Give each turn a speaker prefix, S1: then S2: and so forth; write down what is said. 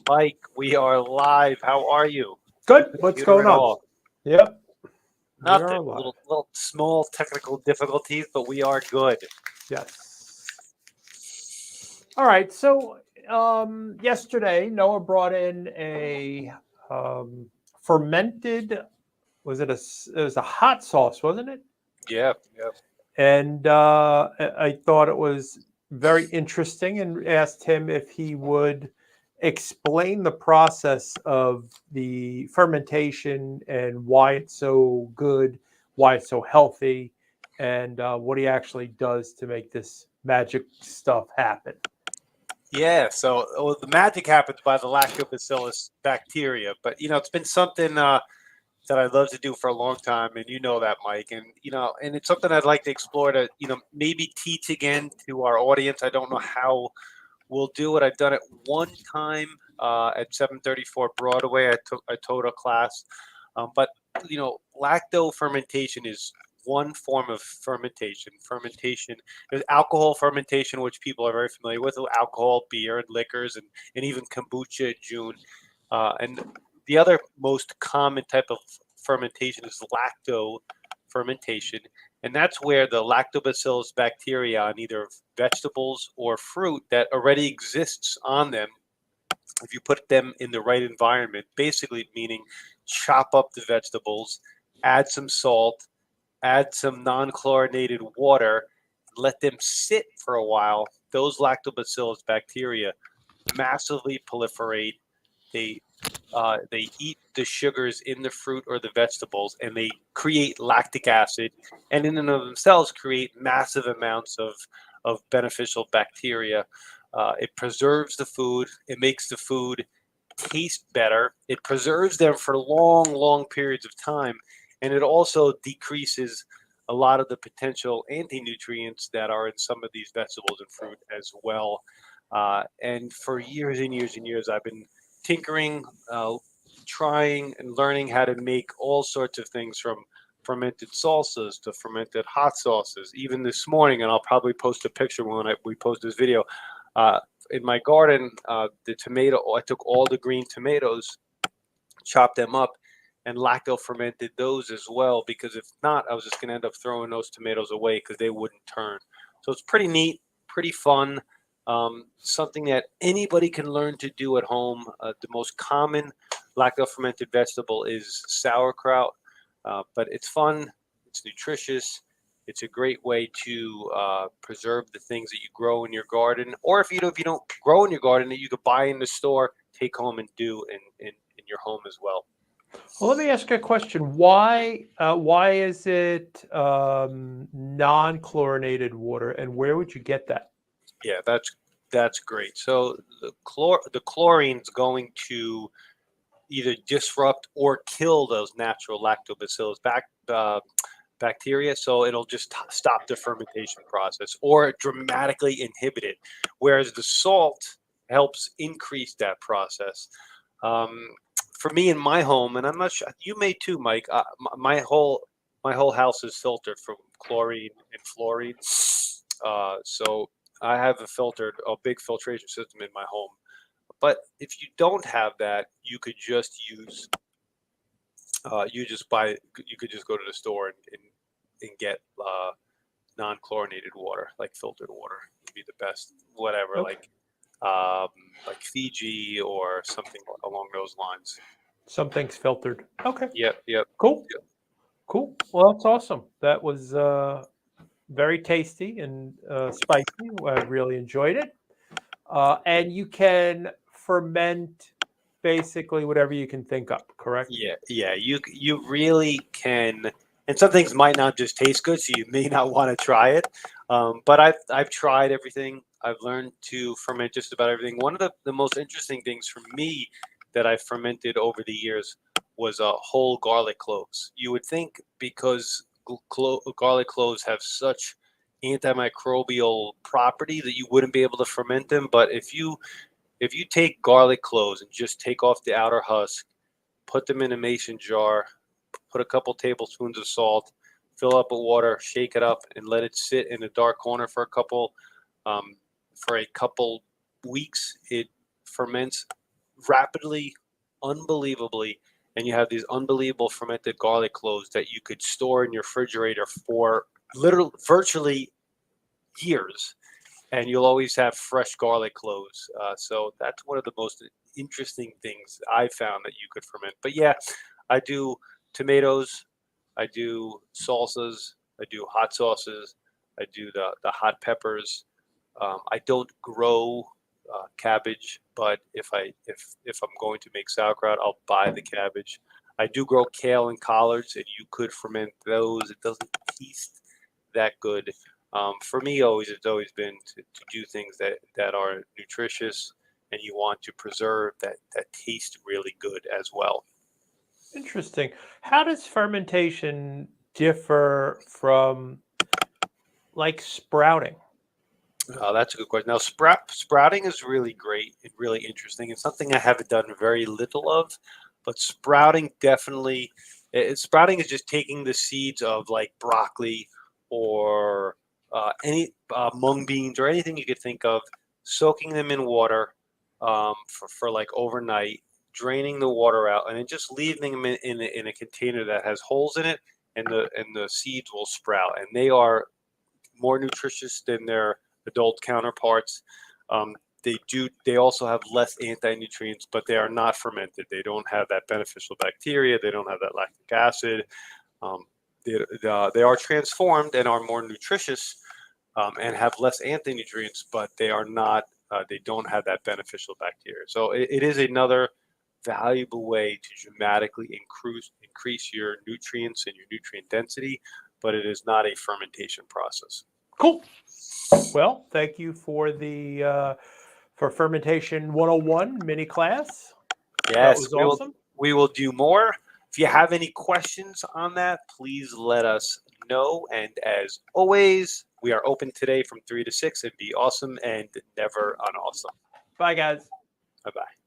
S1: Mike, we are live. How are you?
S2: Good. What's
S1: Computer
S2: going
S1: and
S2: on?
S1: all.
S2: Yep, we
S1: Nothing.
S2: are live.
S1: Little small technical difficulties, but we are good.
S2: Yes. All right. So yesterday, Noah brought in a um, fermented. Was it it was a hot sauce, wasn't it?
S1: Yep, yep.
S2: And I thought it was very interesting, and asked him if he would explain the process of the fermentation and why it's so good, why it's so healthy, and what he actually does to make this magic stuff happen.
S1: Yeah, so the magic happens by the lactobacillus bacteria, but it's been something that I'd love to do for a long time, and you know that, Mike, and and it's something I'd like to explore to maybe teach again to our audience. I don't know how we'll do it. I've done it one time at 734 Broadway. I taught a class, but lacto fermentation is one form of fermentation. Fermentation, there's alcohol fermentation, which people are very familiar with alcohol, beer, and liquors, and even kombucha, June. And the other most common type of fermentation is lacto fermentation, and that's where the lactobacillus bacteria on either vegetables or fruit that already exists on them, if you put them in the right environment, basically meaning chop up the vegetables, add some salt, add some non-chlorinated water, let them sit for a while, those lactobacillus bacteria massively proliferate. They eat the sugars in the fruit or the vegetables, and they create lactic acid, and in and of themselves create massive amounts of beneficial bacteria. It preserves the food. It makes the food taste better. It preserves them for long, long periods of time, and it also decreases a lot of the potential anti-nutrients that are in some of these vegetables and fruit as well. And for years and years and years, I've been tinkering, trying and learning how to make all sorts of things from fermented salsas to fermented hot sauces. Even this morning, and I'll probably post a picture when we post this video. In my garden, the tomato, I took all the green tomatoes, chopped them up, and lacto fermented those as well. Because if not, I was just going to end up throwing those tomatoes away because they wouldn't turn. So it's pretty neat, pretty fun. Something that anybody can learn to do at home. The most common lacto fermented vegetable is sauerkraut, but it's fun, it's nutritious, it's a great way to preserve the things that you grow in your garden, or if you don't grow in your garden, that you could buy in the store, take home and do in your home as well.
S2: Well, let me ask you a question. Why is it non-chlorinated water, and where would you get that?
S1: Yeah, that's great. So the chlorine's going to either disrupt or kill those natural lactobacillus bacteria, so it'll just stop the fermentation process or dramatically inhibit it. Whereas the salt helps increase that process. Um, for me in my home, and I'm not sure you may too, Mike. My whole house is filtered from chlorine and fluorine, so I have a big filtration system in my home. But if you don't have that, you could just use you could just go to the store and get non-chlorinated water, like filtered water would be the best, whatever,
S2: Okay.
S1: um, like Fiji or something along those lines.
S2: Something's filtered. Okay.
S1: Yep, yep,
S2: Cool.
S1: yep.
S2: Cool. Well, that's awesome. That was very tasty and spicy. I really enjoyed it. And you can ferment basically whatever you can think up, correct?
S1: Yeah, yeah. You really can, and some things might not just taste good, so you may not want to try it. But I've tried everything. I've learned to ferment just about everything. One of the most interesting things for me that I fermented over the years was whole garlic cloves. You would think because garlic cloves have such antimicrobial property that you wouldn't be able to ferment them, but if you take garlic cloves and just take off the outer husk, put them in a mason jar, put a couple tablespoons of salt, fill up with water, shake it up, and let it sit in a dark corner um, for a couple weeks. It ferments rapidly, unbelievably, and you have these unbelievable fermented garlic cloves that you could store in your refrigerator for literally virtually years, and you'll always have fresh garlic cloves. So that's one of the most interesting things I found that you could ferment. But yeah, I do tomatoes, I do salsas, I do hot sauces, I do the hot peppers. I don't grow cabbage, but if I'm going to make sauerkraut, I'll buy the cabbage. I do grow kale and collards, and you could ferment those. It doesn't taste that good. For me, it's always been to do things that are nutritious, and you want to preserve that taste really good as well.
S2: Interesting. How does fermentation differ from like sprouting?
S1: That's a good question. Now, sprouting is really great and really interesting. It's something I haven't done very little of, but sprouting definitely. Sprouting is just taking the seeds of like broccoli or any mung beans or anything you could think of, soaking them in water for like overnight, draining the water out, and then just leaving them in a container that has holes in it, and the seeds will sprout, and they are more nutritious than their adult counterparts. Um, they also have less anti-nutrients, but they are not fermented. They don't have that beneficial bacteria. They don't have that lactic acid. Um, they are transformed and are more nutritious, and have less anti-nutrients, but they are not. They don't have that beneficial bacteria. So it is another valuable way to dramatically increase your nutrients and your nutrient density, but it is not a fermentation process.
S2: Cool. Well, thank you for the for fermentation 101 mini class. That
S1: Yes,
S2: was awesome.
S1: we will do more. If you have any questions on that, please let us know. And as always, we are open today from 3 to 6, and be awesome and never unawesome.
S2: Bye, guys.
S1: Bye bye.